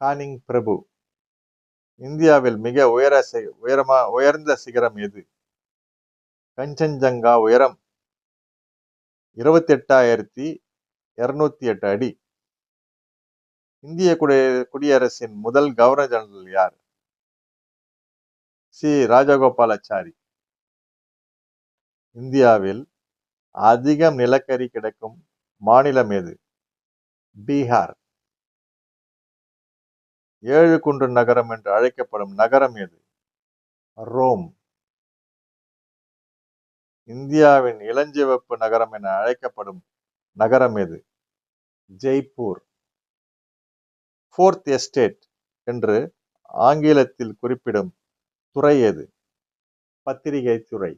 Canning பிரபு. இந்தியாவில் மிக உயர்ந்த சிகரம் எது? கஞ்சன்ஜங்கா உயரம் 28,208 அடி. இந்திய குடியரசின் முதல் கவர்னர் ஜெனரல் யார்? சி ராஜகோபாலாச்சாரி. இந்தியாவில் அதிகம் நிலக்கரி கிடைக்கும் மாநிலம் எது? பீகார். 7 குன்று நகரம் என்று அழைக்கப்படும் நகரம் எது? ரோம். இந்தியாவின் இளஞ்சிவப்பு நகரம் என அழைக்கப்படும் நகரம் எது? ஜெய்ப்பூர். ஃபோர்த் எஸ்டேட் என்று ஆங்கிலத்தில் குறிப்பிடும் துறை எது? பத்திரிகை துறை.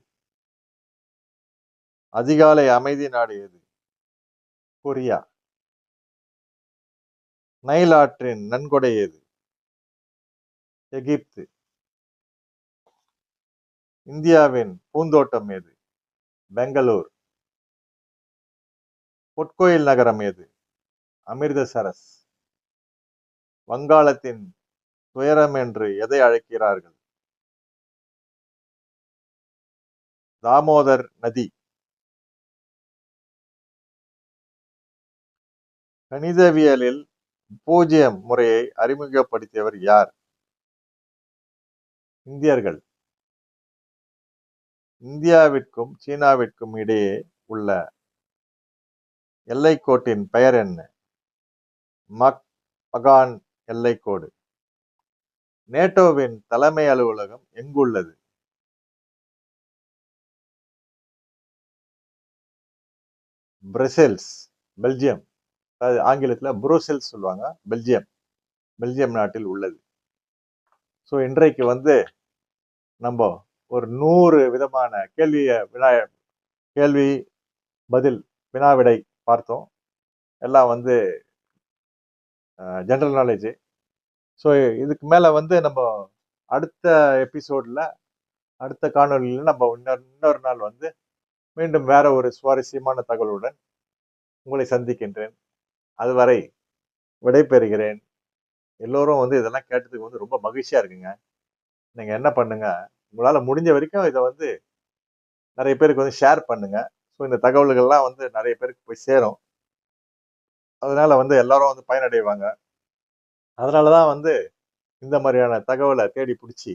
அதிகாலை அமைதி நாடு எது? கொரியா. நைல் ஆற்றின் நன்கொடை எது? எகிப்து. இந்தியாவின் பூந்தோட்டம் எது? பெங்களூர். பொற்கோயில் நகரம் எது? அமிர்தசரஸ். வங்காளத்தின் துயரம் என்று எதை அழைக்கிறார்கள்? தாமோதர் நதி. கணிதவியலில் பூஜ்ஜியம் முறையை அறிமுகப்படுத்தியவர் யார்? இந்தியர்கள். இந்தியாவிற்கும் சீனாவிற்கும் இடையே உள்ள எல்லைக்கோட்டின் பெயர் என்ன? மகான் எல்லைக்கோடு. நேட்டோவின் தலைமை அலுவலகம் எங்குள்ளது? பிரசெல்ஸ், பெல்ஜியம். ஆங்கிலத்தில் புரோசெல்ஸ் சொல்லுவாங்க. பெல்ஜியம் நாட்டில் உள்ளது. ஸோ இன்றைக்கு நம்ம ஒரு 100 விதமான கேள்வி பதில் வினாவிடை பார்த்தோம். எல்லாம் ஜெனரல் நாலேஜ். ஸோ இதுக்கு மேல நம்ம அடுத்த எபிசோட்ல அடுத்த காணொலியில் நம்ம இன்னொரு நாள் மீண்டும் வேற ஒரு சுவாரஸ்யமான தகவலுடன் உங்களை சந்திக்கின்றேன். அதுவரை விடைபெறுகிறேன். எல்லோரும் இதெல்லாம் கேட்டதுக்கு ரொம்ப மகிழ்ச்சியா இருக்குங்க. நீங்க என்ன பண்ணுங்க, உங்களால முடிஞ்ச வரைக்கும் இதை நிறைய பேருக்கு ஷேர் பண்ணுங்க. ஸோ இந்த தகவல்கள்லாம் நிறைய பேருக்கு போய் சேரும். அதனால எல்லாரும் பயனடைவாங்க. அதனாலதான் இந்த மாதிரியான தகவலை தேடி பிடிச்சி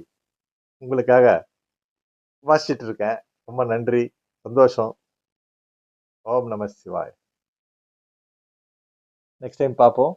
உங்களுக்காக வாசிச்சுட்டு இருக்கேன். ரொம்ப நன்றி, சந்தோஷம். ஓம் நம சிவாய். நெக்ஸ்ட் டைம் பார்ப்போம்.